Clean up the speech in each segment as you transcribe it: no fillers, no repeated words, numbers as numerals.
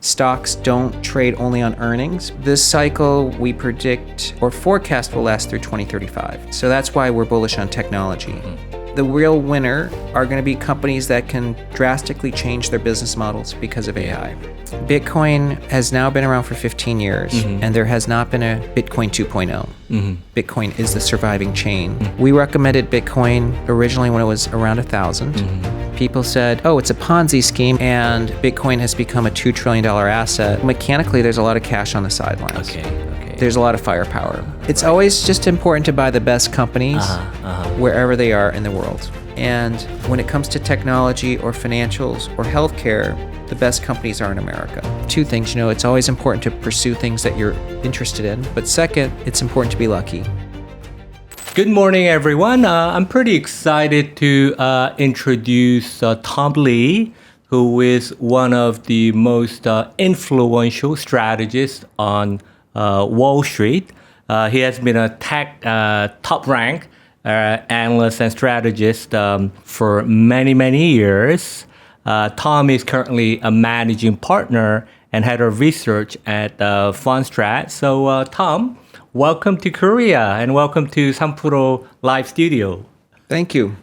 stocks don't trade only on earnings. This cycle we predict or forecast will last through 2035. So that's why we're bullish on technology. The real winner are going to be companies that can drastically change their business models because of AI. Bitcoin has now been around for 15 years, and there has not been a Bitcoin 2.0. Bitcoin is the surviving chain. We recommended Bitcoin originally when it was around 1,000. People said, oh, it's a Ponzi scheme, and Bitcoin has become a $2 trillion asset. Mechanically, there's a lot of cash on the sidelines. Okay. There's a lot of firepower. It's always just important to buy the best companies wherever they are in the world. And when it comes to technology or financials or healthcare, the best companies are in America. Two things, it's always important to pursue things that you're interested in. But second, it's important to be lucky. Good morning, everyone. I'm pretty excited to introduce Tom Lee, who is one of the most influential strategists on Wall Street. He has been a tech top rank analyst and strategist for many, many years. Tom is currently a managing partner and head of research at Funstrat. So, Tom, welcome to Korea and welcome to Sampuro Live Studio. Thank you.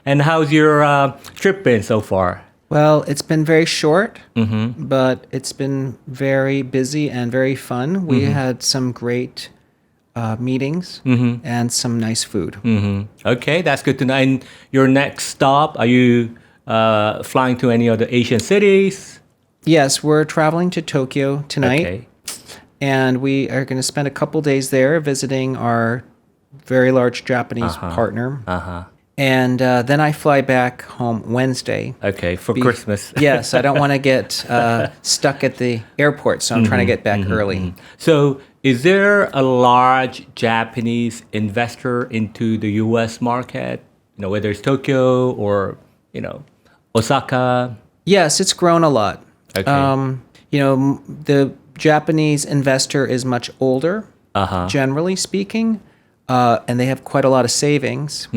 And how's your trip been so far? Well, it's been very short, but it's been very busy and very fun. We had some great meetings and some nice food. Okay, that's good to know. And your next stop, are you flying to any other Asian cities? Yes, we're traveling to Tokyo tonight. Okay. And we are going to spend a couple days there visiting our very large Japanese partner. And then I fly back home Wednesday. Okay, for Christmas. Yes, I don't want to get stuck at the airport, so I'm trying to get back early. So is there a large Japanese investor into the U.S. market? Whether it's Tokyo or, Osaka? Yes, it's grown a lot. Okay. The Japanese investor is much older, generally speaking, and they have quite a lot of savings.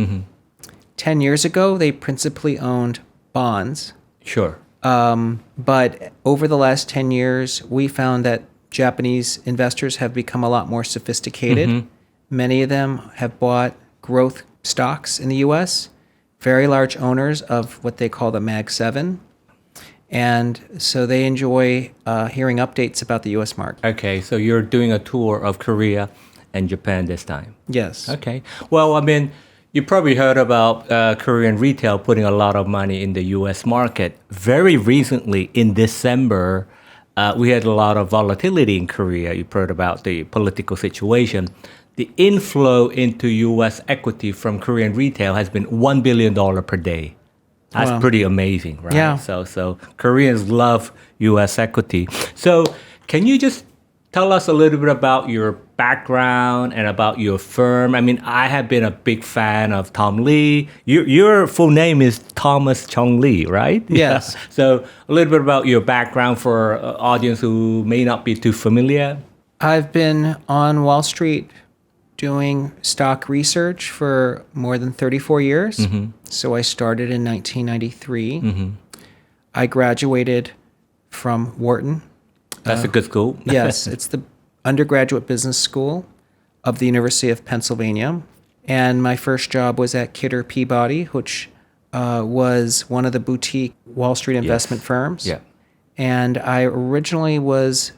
10 years ago, they principally owned bonds. Sure. But over the last 10 years, we found that Japanese investors have become a lot more sophisticated. Many of them have bought growth stocks in the U.S., very large owners of what they call the Mag 7. And so they enjoy hearing updates about the U.S. market. Okay, so you're doing a tour of Korea and Japan this time. Yes. Okay. Well, you probably heard about Korean retail putting a lot of money in the U.S. market. Very recently, in December, we had a lot of volatility in Korea. You've heard about the political situation. The inflow into U.S. equity from Korean retail has been $1 billion per day. That's pretty amazing, right? Yeah. So Koreans love U.S. equity. So can you just tell us a little bit about your background and about your firm? I have been a big fan of Tom Lee. Your full name is Thomas Chung Lee, right? Yes. Yeah. So a little bit about your background for an audience who may not be too familiar. I've been on Wall Street doing stock research for more than 34 years. So I started in 1993. I graduated from Wharton. That's a good school. Yes, it's the undergraduate business school of the University of Pennsylvania. And my first job was at Kidder Peabody, which was one of the boutique Wall Street investment firms. Yeah. And I originally was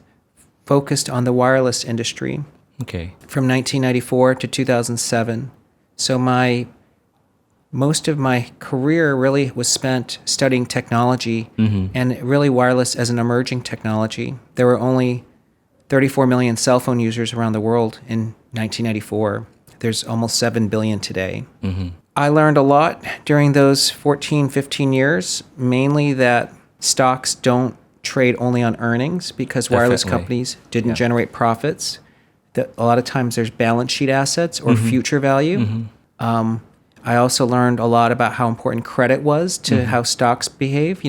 focused on the wireless industry. Okay. From 1994 to 2007. So most of my career really was spent studying technology and really wireless as an emerging technology. There were only 34 million cell phone users around the world in 1994. There's almost 7 billion today. I learned a lot during those 14, 15 years, mainly that stocks don't trade only on earnings because wireless companies didn't generate profits. That a lot of times there's balance sheet assets or future value. I also learned a lot about how important credit was to how stocks behave.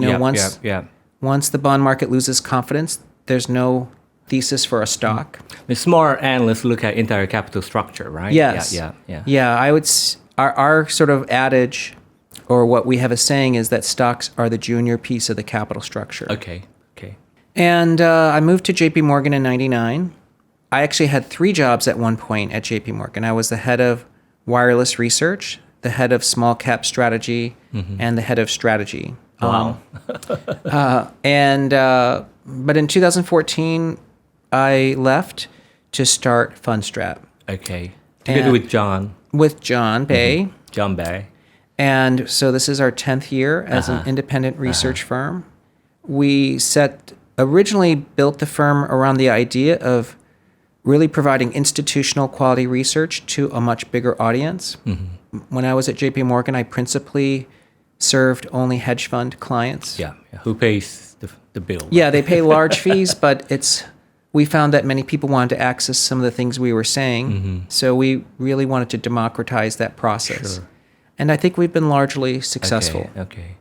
Once the bond market loses confidence, there's no thesis for a stock. The smart analysts look at entire capital structure, right? Yes. Yeah, I would. Our sort of adage, or what we have a saying, is that stocks are the junior piece of the capital structure. Okay. And I moved to JP Morgan in 99. I actually had 3 jobs at one point at JP Morgan. I was the head of wireless research, the head of small cap strategy, and the head of strategy. Wow. But in 2014, I left to start Funstrat Okay. Together with John. with John Bay. John Bay. And so this is our 10th year as an independent research firm. We originally built the firm around the idea of really providing institutional quality research to a much bigger audience. When I was at JP Morgan, I principally served only hedge fund clients. Yeah. Who pays the bill? Yeah, they pay large fees, but we found that many people wanted to access some of the things we were saying. So we really wanted to democratize that process. Sure. And I think we've been largely successful. Okay.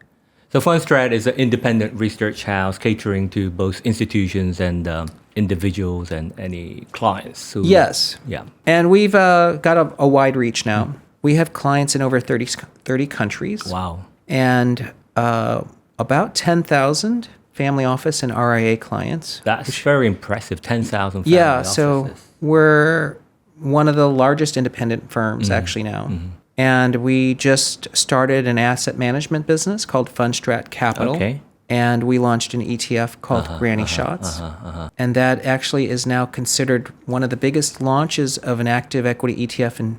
So Funstrat is an independent research house catering to both institutions and individuals and any clients. Yes. Yeah. And we've got a wide reach now. We have clients in over 30 countries. Wow. And about 10,000 family office and RIA clients. That's very impressive. 10,000 family offices. So we're one of the largest independent firms actually now. And we just started an asset management business called Funstrat Capital. Okay. And we launched an ETF called Granny Shots. And that actually is now considered one of the biggest launches of an active equity ETF in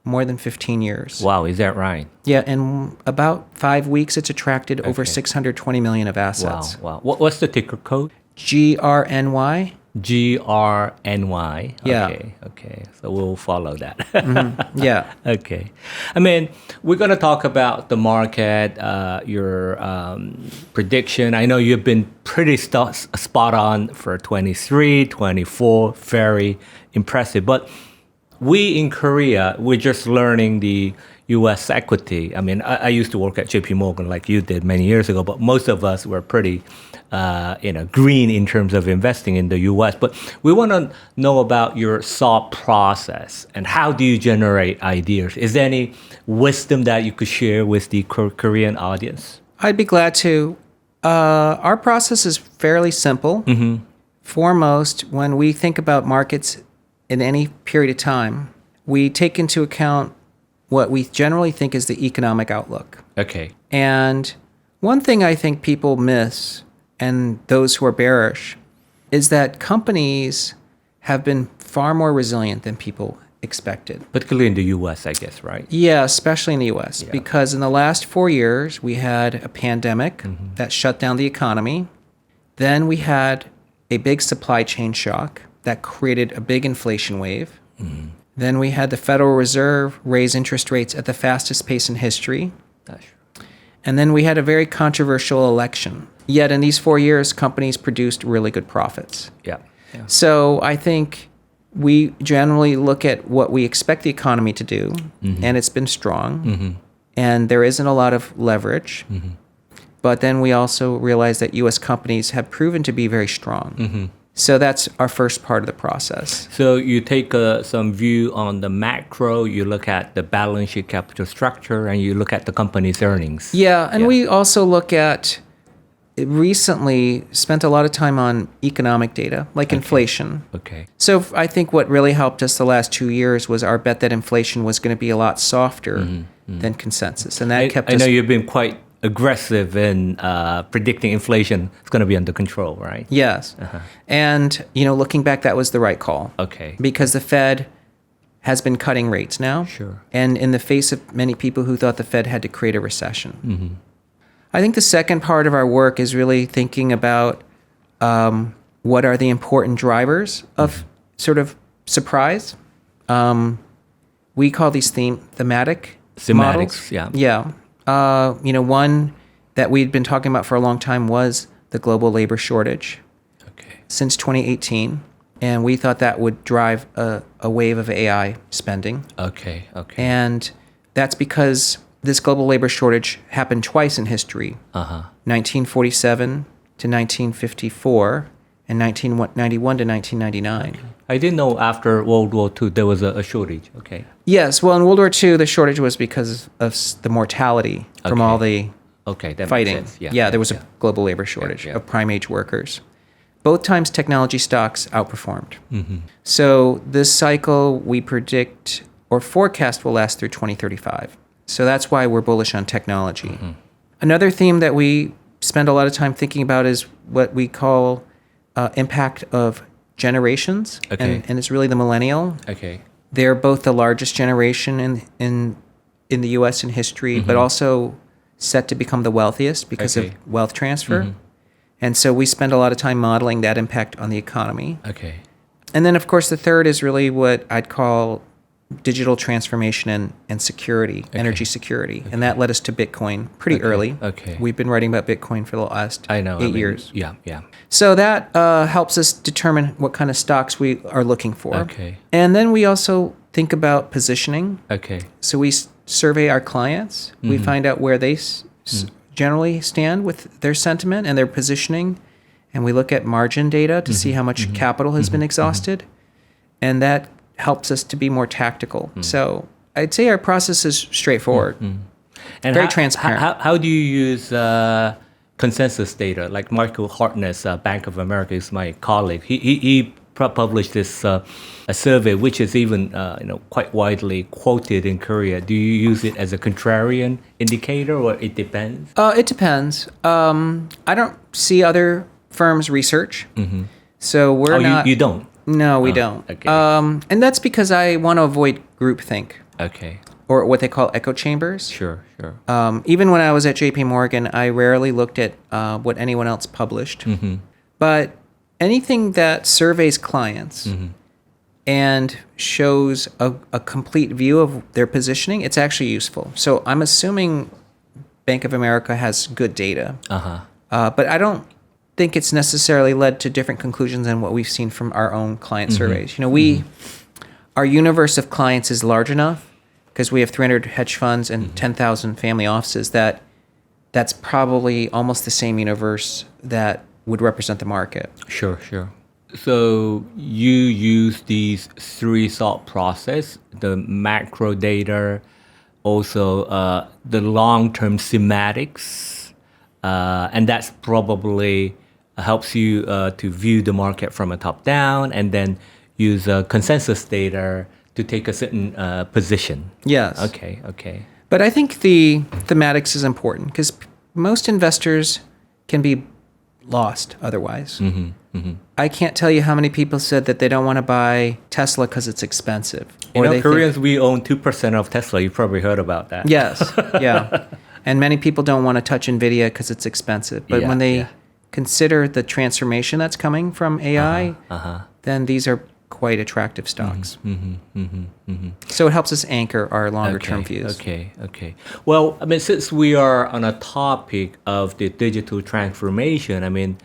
more than 15 years. Wow, is that right? Yeah, in about 5 weeks, it's attracted over 620 million of assets. Wow. What's the ticker code? GRNY. GRNY. Yeah. Okay. So we'll follow that. Yeah. Okay. I mean, we're going to talk about the market, your prediction. I know you've been pretty spot on for 23, 24, very impressive. But we in Korea, we're just learning the U.S. equity. I mean, I used to work at JP Morgan like you did many years ago, but most of us were pretty green in terms of investing in the U.S. But we want to know about your thought process and how do you generate ideas? Is there any wisdom that you could share with the Korean audience? I'd be glad to. Our process is fairly simple. Foremost, when we think about markets in any period of time, we take into account what we generally think is the economic outlook. Okay. And one thing I think people miss, and those who are bearish, is that companies have been far more resilient than people expected. Particularly in the U.S., I guess, right? Yeah, especially in the U.S. Because in the last 4 years, we had a pandemic that shut down the economy. Then we had a big supply chain shock that created a big inflation wave. Then we had the Federal Reserve raise interest rates at the fastest pace in history. That's true. And then we had a very controversial election. Yet in these 4 years, companies produced really good profits. Yeah. So I think we generally look at what we expect the economy to do, and it's been strong, and there isn't a lot of leverage. But then we also realize that U.S. companies have proven to be very strong. So that's our first part of the process. So you take some view on the macro, you look at the balance sheet capital structure, and you look at the company's earnings. Yeah, and we also look at, recently spent a lot of time on economic data, like inflation. Okay. So I think what really helped us the last 2 years was our bet that inflation was going to be a lot softer than consensus. And that kept us... I know you've been quite aggressive in predicting inflation is going to be under control, right? Yes. And, looking back, that was the right call. Okay. Because the Fed has been cutting rates now. Sure. And in the face of many people who thought the Fed had to create a recession. I think the second part of our work is really thinking about what are the important drivers of sort of surprise. We call these thematic models. Yeah. One that we'd been talking about for a long time was the global labor shortage since 2018. And we thought that would drive a wave of AI spending. Okay. And that's because this global labor shortage happened twice in history, 1947 to 1954 and 1991 to 1999. I didn't know after World War II there was a shortage. Okay. Yes. Well, in World War II, the shortage was because of the mortality from all the that fighting. makes sense. There was a global labor shortage of prime age workers. both times technology stocks outperformed. So this cycle we predict or forecast will last through 2035. So that's why we're bullish on technology. Another theme that we spend a lot of time thinking about is what we call impact of generations, Okay. and it's really the millennial. Okay. They're both the largest generation in the U.S. in history, but also set to become the wealthiest because of Okay. wealth transfer. And so we spend a lot of time modeling that impact on the economy. Okay. And then, of course, the third is really what I'd call digital transformation and security, energy security. And that led us to Bitcoin pretty early. Okay. We've been writing about Bitcoin for the last I know. 8 years. Yeah. Yeah. So that helps us determine what kind of stocks we are looking for. Okay. And then we also think about positioning. Okay. So we survey our clients. We find out where they generally stand with their sentiment and their positioning. And we look at margin data to see how much capital has been exhausted. And that helps us to be more tactical. So I'd say our process is straightforward. And Very transparent. How do you use consensus data? Like Michael Hartness, Bank of America, is my colleague. He published this a survey, which is even quite widely quoted in Korea. Do you use it as a contrarian indicator, or it depends? It depends. I don't see other firms' research. So we're not... You don't? No, we don't. Okay. And that's because I want to avoid groupthink, Okay. or what they call echo chambers. Sure. Even when I was at JP Morgan, I rarely looked at what anyone else published. But anything that surveys clients and shows a complete view of their positioning, it's actually useful. So I'm assuming Bank of America has good data. But I don't think it's necessarily led to different conclusions than what we've seen from our own client surveys. Our universe of clients is large enough, because we have 300 hedge funds and 10,000 family offices, that's probably almost the same universe that would represent the market. Sure. So you use these three thought process: the macro data, also the long-term thematics, and that's probably helps you to view the market from a top down, and then use consensus data to take a certain position. Yes. Okay. But I think the thematics is important, because most investors can be lost otherwise. I can't tell you how many people said that they don't want to buy Tesla because it's expensive. Koreans, we own 2% of Tesla. You probably heard about that. Yes, yeah. And many people don't want to touch NVIDIA because it's expensive. But when they consider the transformation that's coming from AI, then these are quite attractive stocks. So it helps us anchor our longer term views. Okay. Well, I mean, since we are on a topic of the digital transformation, I mean,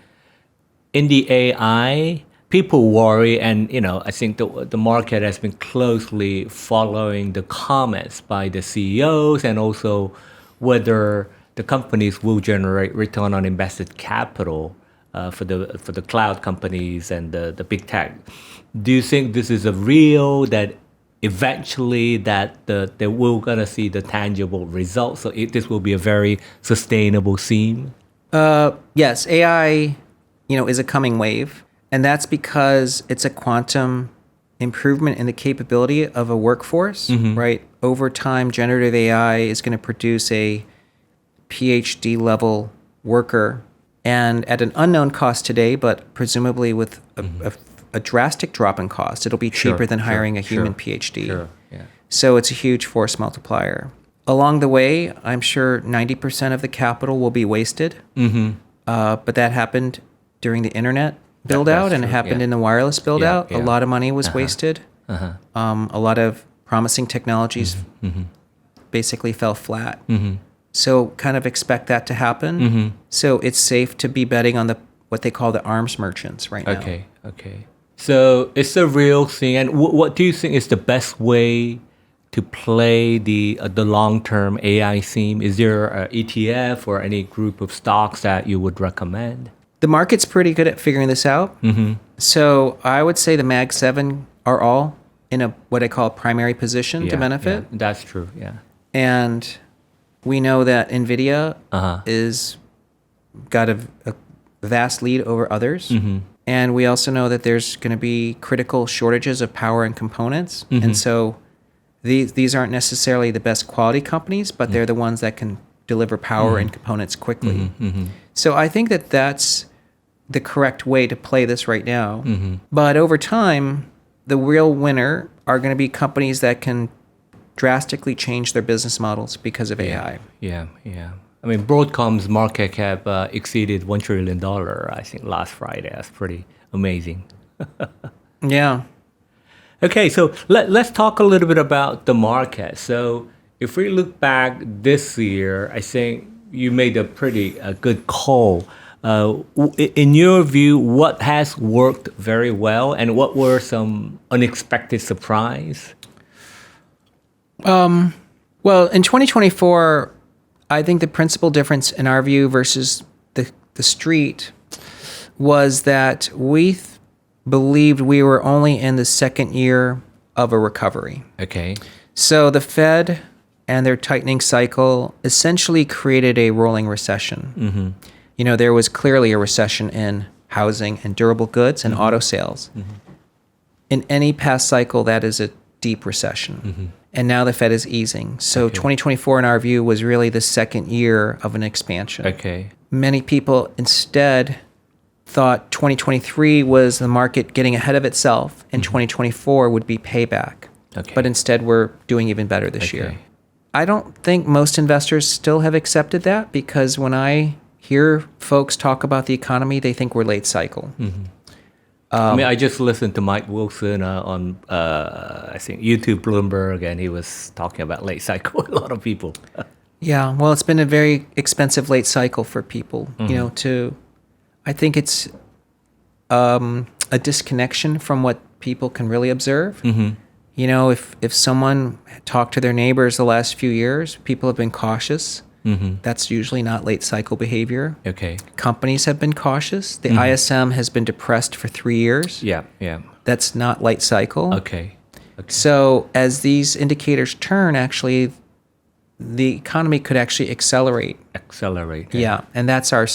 in the AI, people worry, and I think the market has been closely following the comments by the CEOs, and also whether the companies will generate return on invested capital for the cloud companies and the big tech. Do you think this is a real, that eventually that they will gonna see the tangible results? So this will be a very sustainable theme. Yes, AI, is a coming wave, and that's because it's a quantum improvement in the capability of a workforce, right? Over time, generative AI is going to produce a PhD level worker, and at an unknown cost today, but presumably with a drastic drop in cost, it'll be cheaper than hiring a human PhD. Yeah. So it's a huge force multiplier. Along the way, I'm sure 90% of the capital will be wasted, but that happened during the internet build out, and it happened in the wireless build out. A lot of money was wasted. A lot of promising technologies basically fell flat. So kind of expect that to happen. So it's safe to be betting on what they call the arms merchants right now. Okay. So it's a real thing. And what do you think is the best way to play the long-term AI theme? Is there an ETF or any group of stocks that you would recommend? The market's pretty good at figuring this out. So I would say the Mag 7 are all in what I call a primary position to benefit. Yeah, that's true, yeah. And we know that NVIDIA is got a vast lead over others. And we also know that there's going to be critical shortages of power and components. And so these aren't necessarily the best quality companies, but they're the ones that can deliver power and components quickly. So I think that that's the correct way to play this right now. But over time, the real winner are going to be companies that can drastically change their business models because of AI. Yeah. I mean, Broadcom's market cap exceeded $1 trillion, I think, last Friday. That's pretty amazing. Yeah. Okay, so let's talk a little bit about the market. So if we look back this year, I think you made a pretty good call. In your view, what has worked very well and what were some unexpected surprise? Well, in 2024, I think the principal difference in our view versus the street was that we believed we were only in the second year of a recovery. Okay. So the Fed and their tightening cycle essentially created a rolling recession. You know, there was clearly a recession in housing and durable goods and auto sales. In any past cycle, that is a deep recession. And now the Fed is easing. So 2024, in our view, was really the second year of an expansion. Okay. Many people instead thought 2023 was the market getting ahead of itself and 2024 would be payback. Okay. But instead, we're doing even better this year. I don't think most investors still have accepted that because when I hear folks talk about the economy, they think we're late cycle. I mean, I just listened to Mike Wilson on, I think, YouTube Bloomberg, and he was talking about late cycle. A lot of people. Yeah, well, it's been a very expensive late cycle for people. You know, I think it's a disconnection from what people can really observe. You know, if someone talked to their neighbors the last few years, people have been cautious. That's usually not late cycle behavior. Okay. Companies have been cautious. The ISM has been depressed for 3 years. Yeah. That's not late cycle. Okay. So as these indicators turn, actually, the economy could actually accelerate. Yeah, and that's our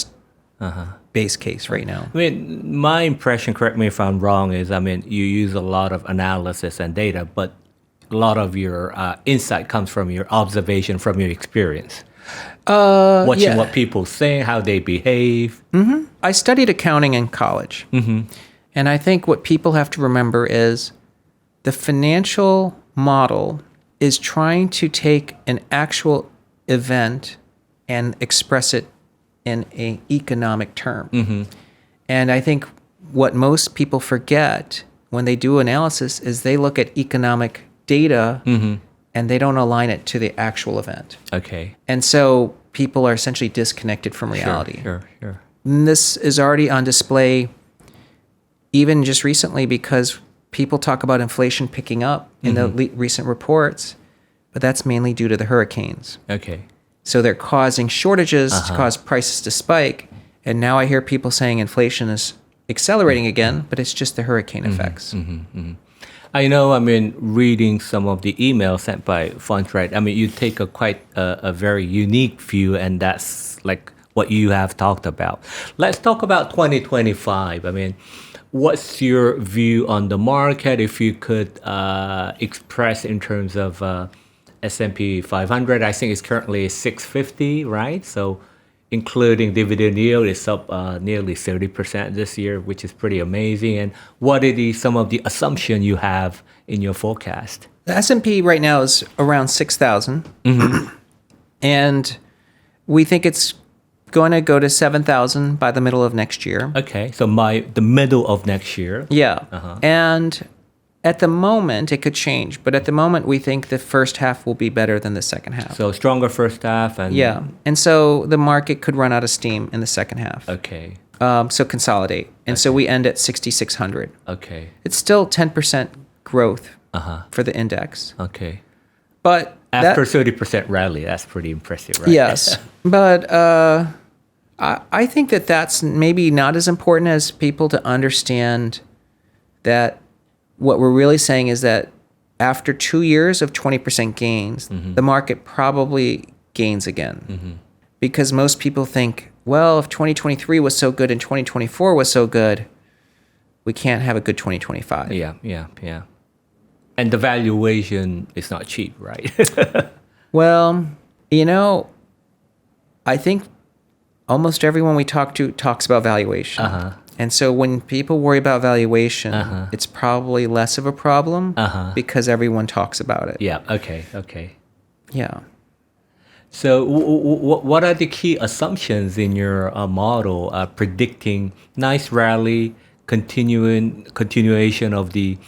base case right now. I mean, my impression, correct me if I'm wrong, is, I mean, you use a lot of analysis and data, but a lot of your insight comes from your observation, from your experience. Watching what people say, how they behave. I studied accounting in college. And I think what people have to remember is the financial model is trying to take an actual event and express it in an economic term. And I think what most people forget when they do analysis is they look at economic data and they don't align it to the actual event. Okay. And so people are essentially disconnected from reality. Sure. And this is already on display even just recently because people talk about inflation picking up in the recent reports, but that's mainly due to the hurricanes. Okay. So they're causing shortages to cause prices to spike. And now I hear people saying inflation is accelerating again, but it's just the hurricane effects. I know, I mean, reading some of the emails sent by Funstrat, I mean, you take a very unique view, and that's like what you have talked about. Let's talk about 2025. I mean, what's your view on the market, if you could express in terms of S&P 500? I think it's currently 650, right? So including dividend yield, it's up nearly 30% this year, which is pretty amazing. And what are some of the assumptions you have in your forecast? The S&P right now is around 6,000. And we think it's going to go to 7,000 by the middle of next year. Okay, so the middle of next year. Yeah. And at the moment, it could change. But at the moment, we think the first half will be better than the second half. So stronger first half. And so the market could run out of steam in the second half. Okay. So consolidate. And so we end at 6,600. Okay. It's still 10% growth for the index. Okay. But after 30% rally, that's pretty impressive, right? Yes. But I think that that's maybe not as important as people to understand that what we're really saying is that after 2 years of 20% gains, the market probably gains again. Because most people think, well, if 2023 was so good and 2024 was so good, we can't have a good 2025. Yeah. And the valuation is not cheap, right? Well, I think almost everyone we talk to talks about valuation. And so when people worry about valuation, it's probably less of a problem because everyone talks about it. Yeah, okay. Yeah. So what are the key assumptions in your model predicting nice rally, continuation of the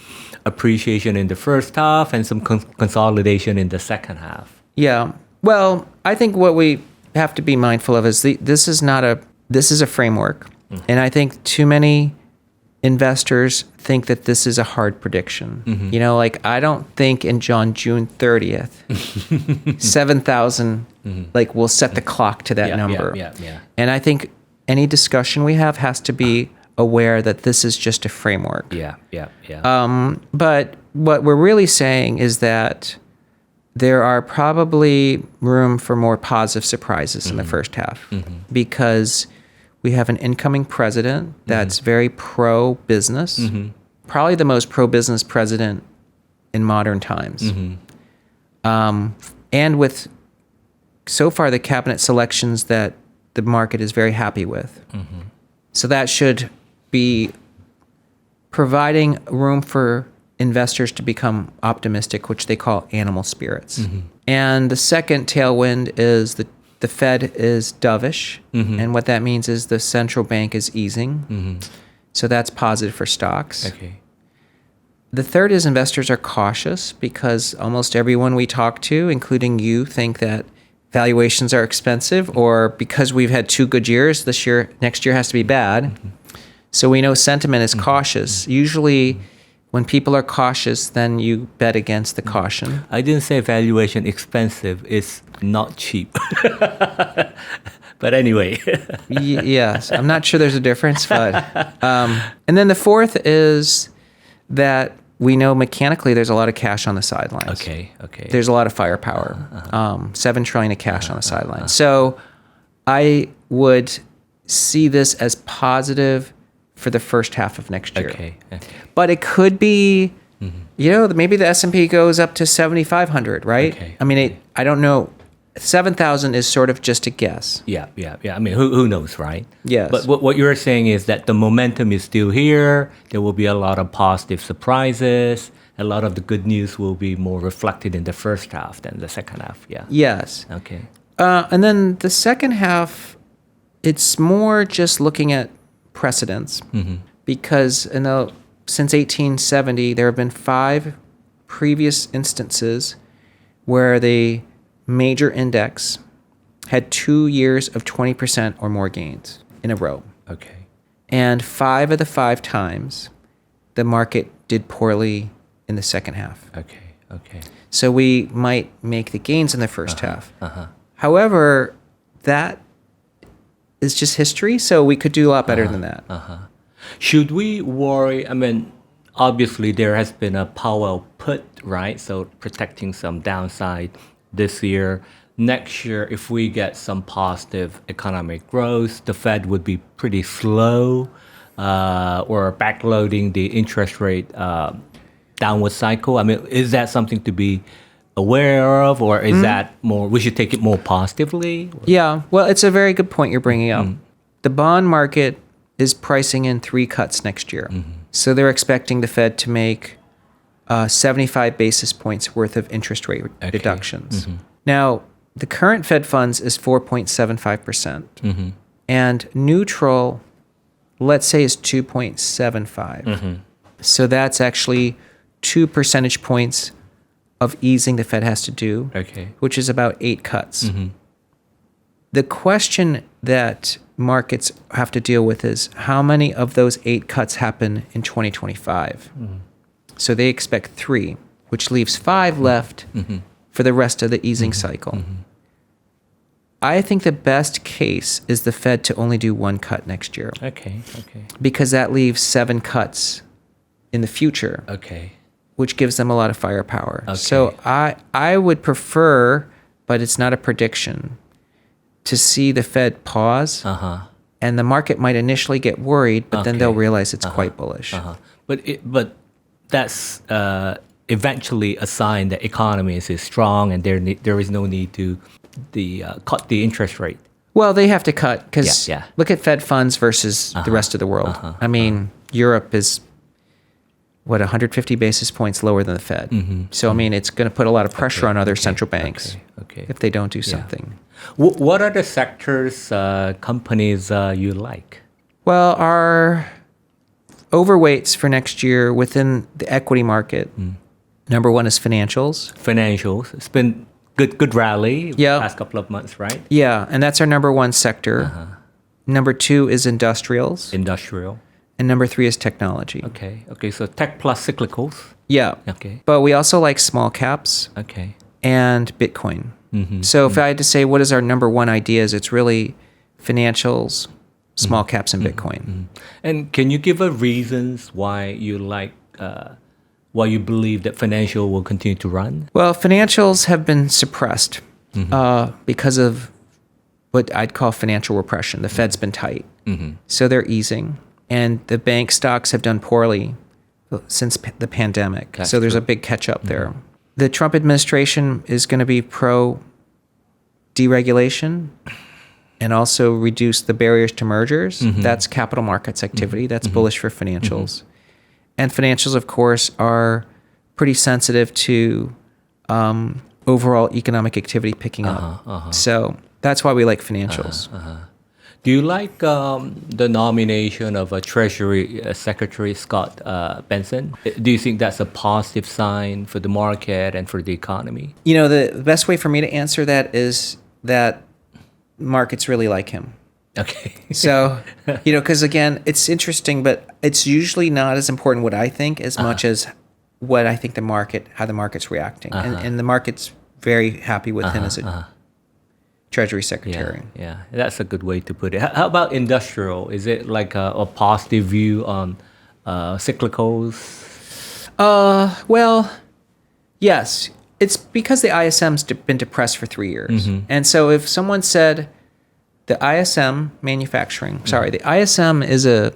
appreciation in the first half and some consolidation in the second half? Yeah. Well, I think what we have to be mindful of is this is a framework. And I think too many investors think that this is a hard prediction. Like I don't think on June 30th, 7,000, like we'll set the clock to that number. Yeah. And I think any discussion we have has to be aware that this is just a framework. Yeah. But what we're really saying is that there are probably room for more positive surprises in the first half because we have an incoming president that's very pro-business, probably the most pro-business president in modern times. And with so far the cabinet selections that the market is very happy with. So that should be providing room for investors to become optimistic, which they call animal spirits. And the second tailwind is the Fed is dovish, and what that means is the central bank is easing. So that's positive for stocks. Okay. The third is investors are cautious because almost everyone we talk to, including you, think that valuations are expensive, or because we've had 2 good years, next year has to be bad. So we know sentiment is cautious. Usually when people are cautious, then you bet against the caution. I didn't say valuation expensive. It's not cheap. But anyway. Yes, I'm not sure there's a difference. But and then the fourth is that we know mechanically there's a lot of cash on the sidelines. Okay. There's a lot of firepower. $7 trillion of cash on the sidelines. So I would see this as positive for the first half of next year. Okay. But it could be, maybe the S&P goes up to 7,500, right? Okay. I mean, I don't know. 7,000 is sort of just a guess. Yeah. I mean, who knows, right? Yes. But what you're saying is that the momentum is still here. There will be a lot of positive surprises. A lot of the good news will be more reflected in the first half than the second half. Yeah. Yes. Okay. And then the second half, it's more just looking at precedents because since 1870, there have been 5 previous instances where the major index had 2 years of 20% or more gains in a row. Okay. And 5 of the 5 times, the market did poorly in the second half. Okay. So we might make the gains in the first half. However, that is just history, so we could do a lot better than that. Should we worry? I mean, obviously there has been a Powell put, right? So protecting some downside this year. Next year, if we get some positive economic growth, the Fed would be pretty slow or backloading the interest rate downward cycle. I mean, is that something to be aware of, or is that we should take it more positively? Yeah, well, it's a very good point you're bringing up. The bond market is pricing in 3 cuts next year. So they're expecting the Fed to make 75 basis points worth of interest rate reductions. Now, the current Fed funds is 4.75%. And neutral, let's say, is 2.75. So that's actually 2 percentage points of easing the Fed has to do, which is about 8 cuts. The question that markets have to deal with is how many of those 8 cuts happen in 2025? So they expect 3, which leaves 5 left for the rest of the easing cycle. I think the best case is the Fed to only do 1 cut next year. Okay. Because that leaves 7 cuts in the future. Okay. Which gives them a lot of firepower. Okay. So I would prefer, but it's not a prediction, to see the Fed pause And the market might initially get worried, but then they'll realize it's quite bullish. But that's eventually a sign that economy is strong and there is no need to cut the interest rate. Well, they have to cut because Yeah. look at Fed funds versus the rest of the world. I mean, Europe is, 150 basis points lower than the Fed. So, I mean, it's going to put a lot of pressure on other central banks if they don't do something. What are the sectors, companies you like? Well, our overweights for next year within the equity market, number one is financials. Financials. It's been good rally past couple of months, right? Yeah, and that's our number one sector. Number two is industrials. Industrial. And number three is technology. Okay. So tech plus cyclicals. Yeah. Okay. But we also like small caps Okay. and Bitcoin. So if I had to say what is our number one ideas, it's really financials, small caps, and Bitcoin. And can you give reasons why you like, why you believe that financial will continue to run? Well, financials have been suppressed because of what I'd call financial repression. The Fed's been tight. So they're easing. And the bank stocks have done poorly since the pandemic. So there's a big catch up there. The Trump administration is going to be pro deregulation and also reduce the barriers to mergers. That's capital markets activity. That's bullish for financials. And financials, of course, are pretty sensitive to overall economic activity picking up. So that's why we like financials. Do you like the nomination of a Treasury Secretary Scott Benson? Do you think that's a positive sign for the market and for the economy? You know, the best way for me to answer that is that markets really like him. Okay. So, because again, it's interesting, but it's usually not as important what I think as much as what I think how the market's reacting. And the market's very happy with him as a Treasury Secretary. Yeah, that's a good way to put it. How about industrial? Is it like a positive view on cyclicals? Well, yes. It's because the ISM's been depressed for 3 years. And so if someone said the ISM manufacturing, the ISM is a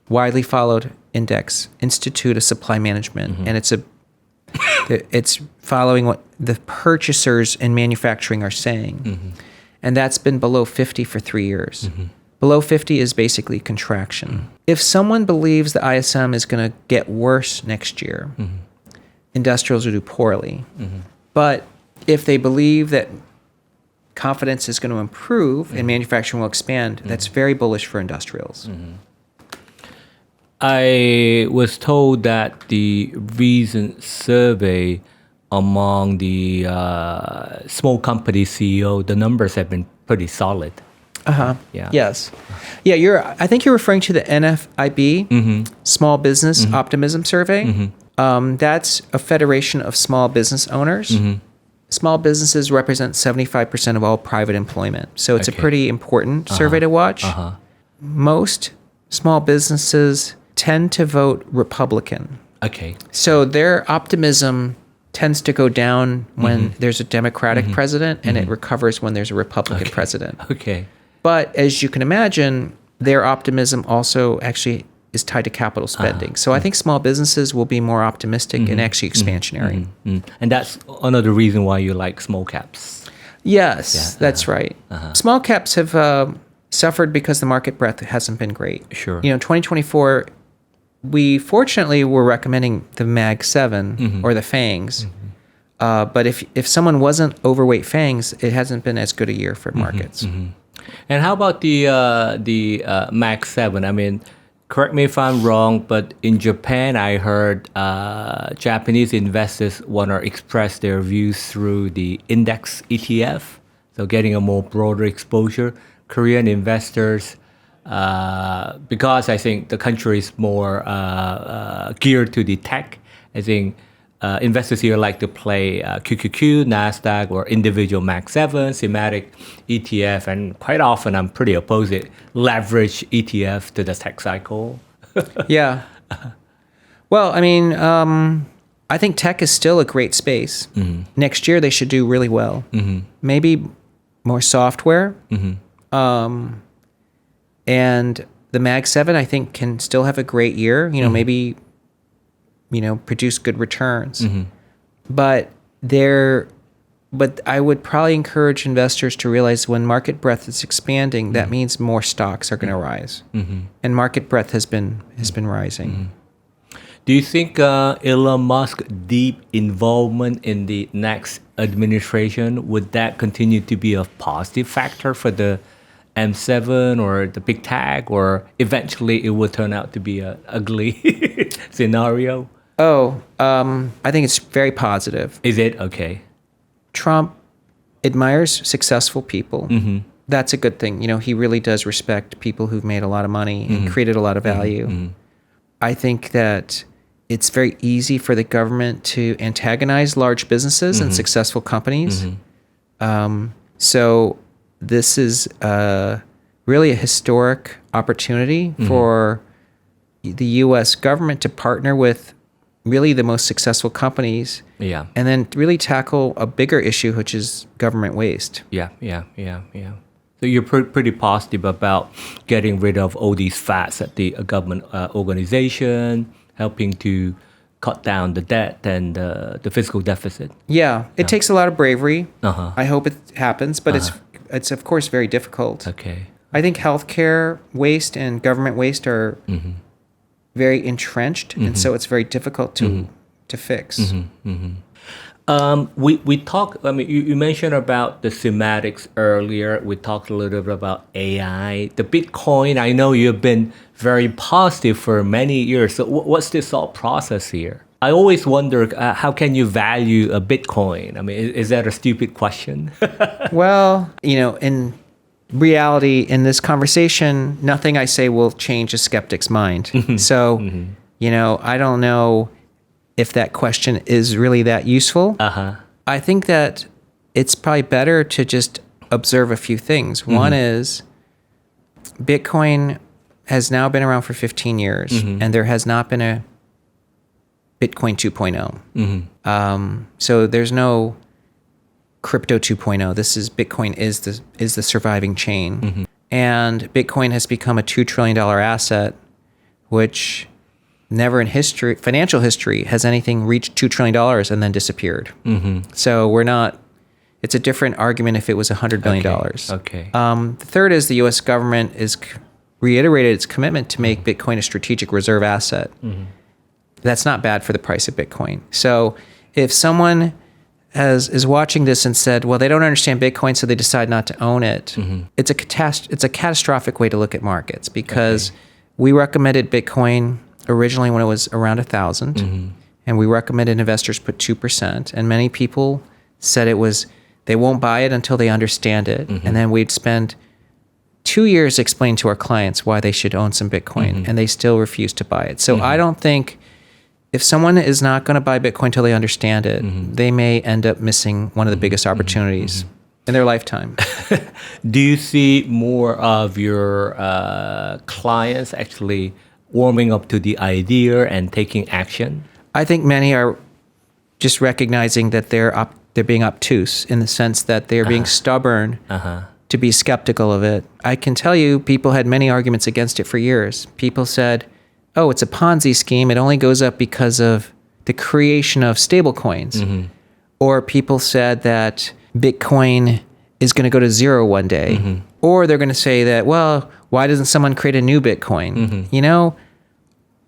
widely followed index, Institute of Supply Management, and it's following what the purchasers in manufacturing are saying. And that's been below 50 for 3 years. Below 50 is basically contraction. If someone believes the ISM is going to get worse next year, industrials will do poorly. But if they believe that confidence is going to improve and manufacturing will expand, that's very bullish for industrials. I was told that the recent survey among the small company CEO, the numbers have been pretty solid. Yeah. Yes. Yeah, I think you're referring to the NFIB, Small Business Optimism Survey. That's a federation of small business owners. Small businesses represent 75% of all private employment. So it's a pretty important survey to watch. Most small businesses tend to vote Republican. Okay. So their optimism tends to go down when there's a Democratic president and it recovers when there's a Republican president. Okay. But as you can imagine, their optimism also actually is tied to capital spending. So I think small businesses will be more optimistic and actually expansionary. And that's another reason why you like small caps. Yes, that's right. Small caps have suffered because the market breadth hasn't been great. Sure. 2024, we fortunately were recommending the Mag 7 or the FANGs. But if someone wasn't overweight FANGs, it hasn't been as good a year for markets. And how about the Mag 7? I mean, correct me if I'm wrong, but in Japan, I heard Japanese investors want to express their views through the index ETF, so getting a more broader exposure. Korean investors, because I think the country is more geared to the tech, I think investors here like to play QQQ, NASDAQ, or individual Mag 7, thematic ETF, and quite often I'm pretty opposite, leverage ETF to the tech cycle. Yeah. Well, I mean, I think tech is still a great space. Next year, they should do really well. Maybe more software. And the Mag 7, I think, can still have a great year, maybe, produce good returns. But I would probably encourage investors to realize when market breadth is expanding, that means more stocks are going to rise. And market breadth has been rising. Do you think Elon Musk's deep involvement in the next administration, would that continue to be a positive factor for the M7 or the big tech, or eventually it will turn out to be an ugly scenario? I think it's very positive. Is it? Okay. Trump admires successful people. That's a good thing. He really does respect people who've made a lot of money and created a lot of value. I think that it's very easy for the government to antagonize large businesses and successful companies. So this is really a historic opportunity for the U.S. government to partner with really the most successful companies, and then really tackle a bigger issue, which is government waste. Yeah. So you're pretty positive about getting rid of all these fats at the government organization, helping to cut down the debt and the fiscal deficit. Yeah, it takes a lot of bravery. I hope it happens, but it's of course very difficult. Okay. I think healthcare waste and government waste are very entrenched, and so it's very difficult to fix. We talked. I mean, you mentioned about the thematics earlier. We talked a little bit about AI, the Bitcoin. I know you've been very positive for many years. So, what's the thought process here? I always wonder how can you value a Bitcoin? I mean, is that a stupid question? Well, in reality, in this conversation, nothing I say will change a skeptic's mind. So, I don't know if that question is really that useful. I think that it's probably better to just observe a few things. One is Bitcoin has now been around for 15 years, and there has not been a Bitcoin 2.0. So there's no crypto 2.0. This is Bitcoin is the surviving chain. And Bitcoin has become a $2 trillion asset, which never in history, financial history, has anything reached $2 trillion and then disappeared. So it's a different argument if it was $100 billion. Okay. The third is the U.S. government is reiterated its commitment to make Bitcoin a strategic reserve asset. That's not bad for the price of Bitcoin. So if someone is watching this and said, well, they don't understand Bitcoin, so they decide not to own it, it's a catastrophic way to look at markets, because we recommended Bitcoin originally when it was around 1,000, and we recommended investors put 2%, and many people said they won't buy it until they understand it, and then we'd spend 2 years explaining to our clients why they should own some Bitcoin, and they still refuse to buy it. So I don't think, if someone is not going to buy Bitcoin until they understand it, they may end up missing one of the biggest opportunities in their lifetime. Do you see more of your clients actually warming up to the idea and taking action? I think many are just recognizing that they're being obtuse, in the sense that they're being stubborn to be skeptical of it. I can tell you, people had many arguments against it for years. People said, oh, it's a Ponzi scheme. It only goes up because of the creation of stable coins. Or people said that Bitcoin is going to go to zero one day. Or they're going to say that, well, why doesn't someone create a new Bitcoin?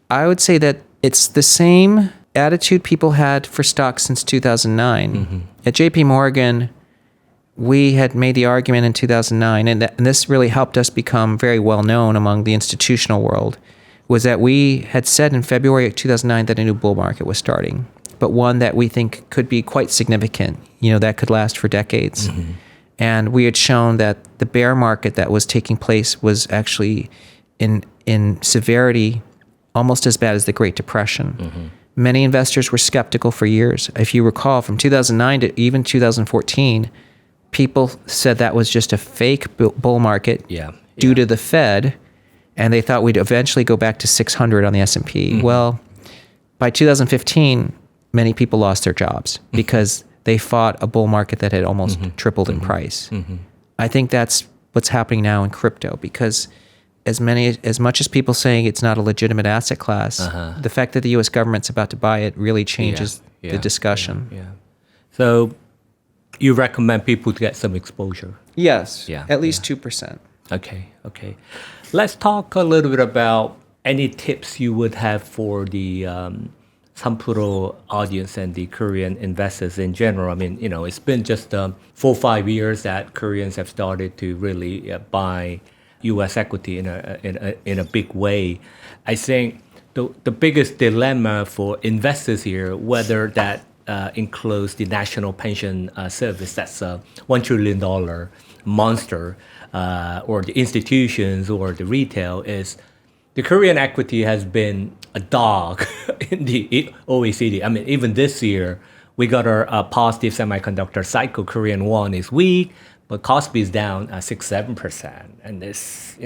I would say that it's the same attitude people had for stocks since 2009. At JP Morgan, we had made the argument in 2009, and this really helped us become very well known among the institutional world, was that we had said in February of 2009 that a new bull market was starting, but one that we think could be quite significant, that could last for decades. And we had shown that the bear market that was taking place was actually in severity almost as bad as the Great Depression. Many investors were skeptical for years. If you recall, from 2009 to even 2014, people said that was just a fake bull market due to the Fed, and they thought we'd eventually go back to 600 on the S&P. Well, by 2015, many people lost their jobs because they fought a bull market that had almost tripled in price. I think that's what's happening now in crypto, because as much as people saying it's not a legitimate asset class, the fact that the U.S. government's about to buy it really changes the discussion. Yeah. So you recommend people to get some exposure? Yes, Yeah, at least 2%. Okay. Let's talk a little bit about any tips you would have for the Subtitles audience and the Korean investors in general. I mean, it's been just 4 or 5 years that Koreans have started to really buy U.S. equity in a big way. I think the biggest dilemma for investors here, whether that includes the National Pension Service, that's a $1 trillion monster, or the institutions or the retail, is the Korean equity has been a dog in the OECD. I mean, even this year, we got our positive semiconductor cycle. Korean won is weak, but Kospi is down 6-7%. And it's,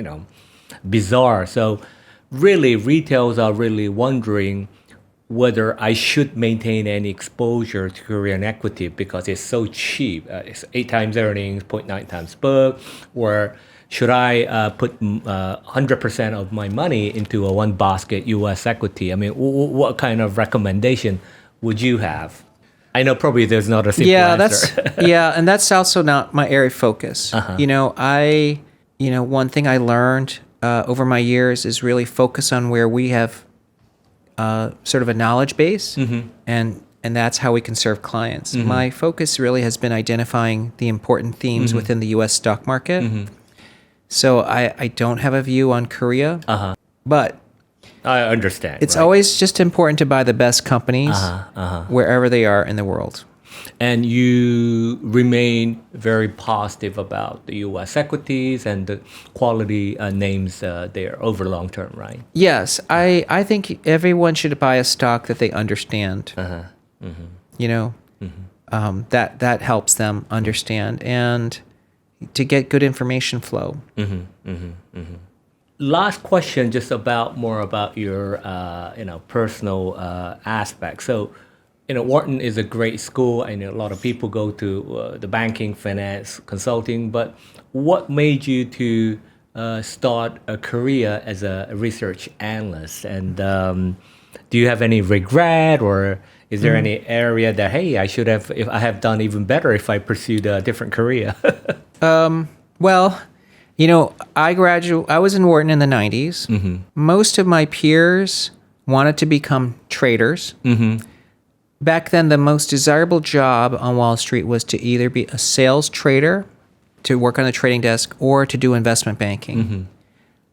bizarre. So really, retails are really wondering whether I should maintain any exposure to Korean equity because it's so cheap. It's 8 times earnings, 0.9 times book, or should I put 100% of my money into a one basket U.S. equity? I mean, what kind of recommendation would you have? I know probably there's not a simple answer. And that's also not my area of focus. One thing I learned over my years is really focus on where we have sort of a knowledge base, and that's how we can serve clients. My focus really has been identifying the important themes within the U.S. stock market. So I don't have a view on Korea, but I understand. It's always just important to buy the best companies wherever they are in the world. And you remain very positive about the U.S. equities and the quality names there over long term, right? Yes, I think everyone should buy a stock that they understand. That helps them understand and to get good information flow. Last question, just more about your personal aspect. So, Wharton is a great school. I know a lot of people go to the banking, finance, consulting. But what made you to start a career as a research analyst? And do you have any regret, or is there any area that I should have, if I have done even better if I pursued a different career? Well, I was in Wharton in the 90s. Most of my peers wanted to become traders. Back then, the most desirable job on Wall Street was to either be a sales trader, to work on the trading desk, or to do investment banking.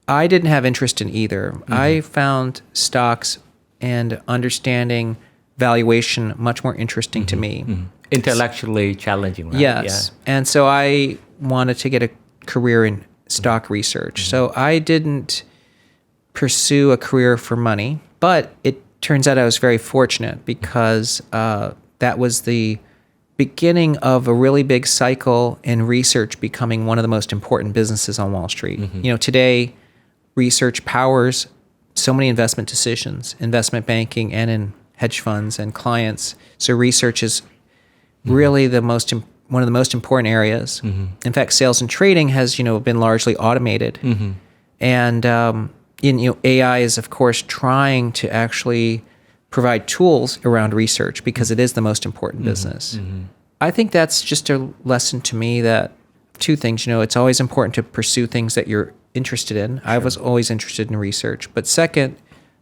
I didn't have interest in either. I found stocks and understanding valuation much more interesting to me. Intellectually challenging, right? Yes. Yeah. And so I wanted to get a career in stock research. So I didn't pursue a career for money, but it turns out I was very fortunate because that was the beginning of a really big cycle in research becoming one of the most important businesses on Wall Street. Today, research powers so many investment decisions, investment banking and in hedge funds and clients. So research is really one of the most important areas. In fact, sales and trading has been largely automated, and AI is of course trying to actually provide tools around research because it is the most important business. I think that's just a lesson to me that two things. It's always important to pursue things that you're interested in. Sure. I was always interested in research, but second,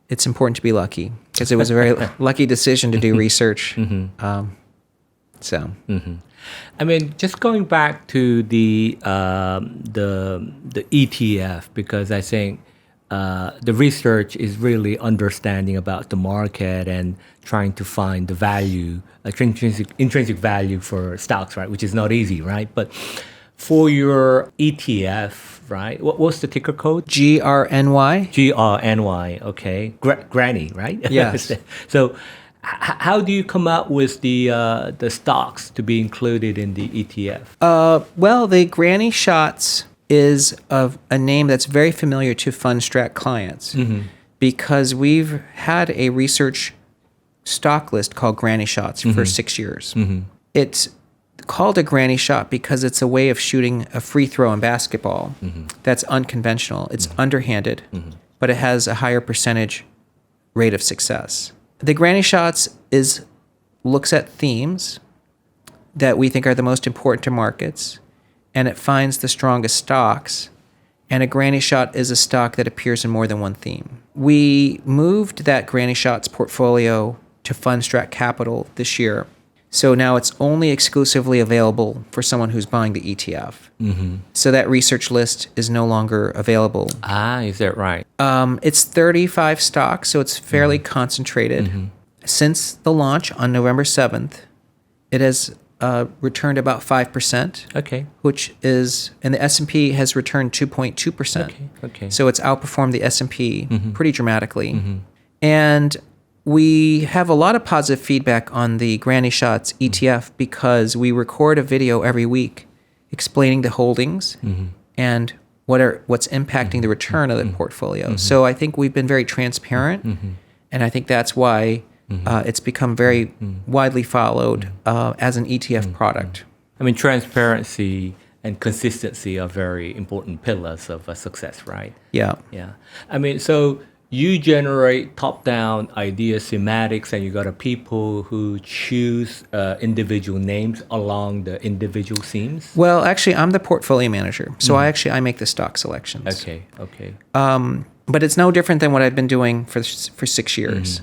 it's important to be lucky because it was a very lucky decision to do research. I mean, just going back to the ETF, because I think the research is really understanding about the market and trying to find the value, intrinsic value for stocks, right? Which is not easy, right? But for your ETF, right? What's the ticker code? GRNY. GRNY. Okay, Granny, right? Yes. So, how do you come up with the stocks to be included in the ETF? Well, the Granny Shots is a name that's very familiar to Funstrat clients because we've had a research stock list called Granny Shots for 6 years. It's called a granny shot because it's a way of shooting a free throw in basketball that's unconventional. It's underhanded, but it has a higher percentage rate of success. The granny shots looks at themes that we think are the most important to markets, and it finds the strongest stocks. And a granny shot is a stock that appears in more than one theme. We moved that granny shots portfolio to Funstrat Capital this year. So now it's only exclusively available for someone who's buying the ETF. So that research list is no longer available. Is that right? It's 35 stocks, so it's fairly concentrated. Since the launch on November 7th, it has returned about 5%. Okay. And the S&P has returned 2.2%. Okay. So it's outperformed the S&P pretty dramatically. And we have a lot of positive feedback on the Granny Shots ETF because we record a video every week explaining the holdings and what's impacting the return of the portfolio. So I think we've been very transparent, and I think that's why it's become very widely followed as an ETF product. I mean, transparency and consistency are very important pillars of success, right? Yeah. Yeah. I mean, so you generate top-down ideas, thematics, and you got a people who choose individual names along the individual themes? Well, actually, I'm the portfolio manager, so I make the stock selections. Okay. But it's no different than what I've been doing for 6 years.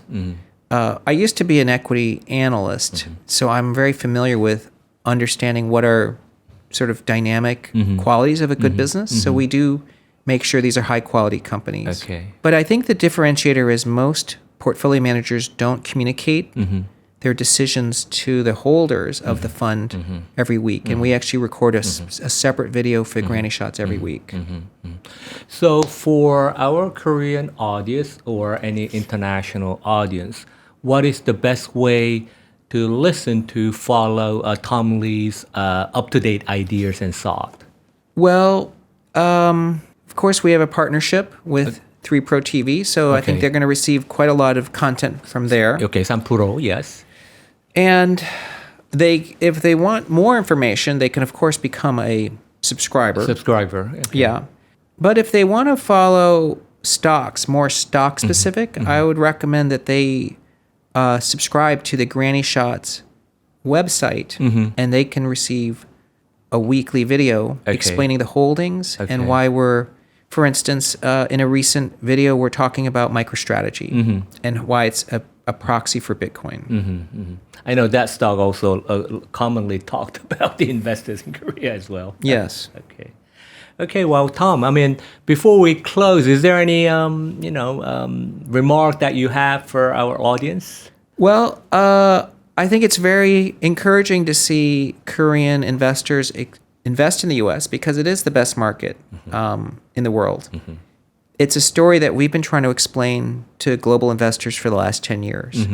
I used to be an equity analyst, so I'm very familiar with understanding what are sort of dynamic qualities of a good business. So we do make sure these are high-quality companies. Okay. But I think the differentiator is most portfolio managers don't communicate their decisions to the holders of the fund every week. And we actually record a separate video for Granny Shots every week. So for our Korean audience or any international audience, what is the best way to listen to follow Tom Lee's up-to-date ideas and thought? Well, of course, we have a partnership with 3Pro TV, so I think they're going to receive quite a lot of content from there. Okay, 3Pro, yes. And if they want more information, they can, of course, become a subscriber. Okay. Yeah. But if they want to follow stocks, more stock-specific, I would recommend that they subscribe to the Granny Shots website, and they can receive a weekly video explaining the holdings and why for instance, in a recent video, we're talking about MicroStrategy and why it's a proxy for Bitcoin. I know that stock also commonly talked about the investors in Korea as well. Yes. Okay. Well, Tom, I mean, before we close, is there any remark that you have for our audience? Well, I think it's very encouraging to see Korean investors invest in the U.S. because it is the best market in the world. It's a story that we've been trying to explain to global investors for the last 10 years,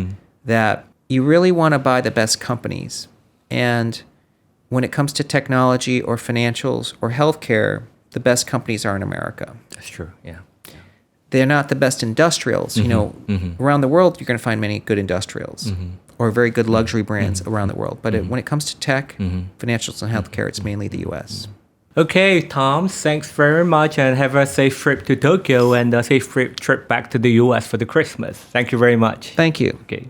that you really want to buy the best companies. And when it comes to technology or financials or healthcare, the best companies are in America. That's true, yeah. They're not the best industrials. Around the world, you're going to find many good industrials or very good luxury brands around the world. But when it comes to tech, financials, and healthcare, it's mainly the U.S. Okay, Tom, thanks very much, and have a safe trip to Tokyo and a safe trip back to the U.S. for the Christmas. Thank you very much. Thank you. Okay.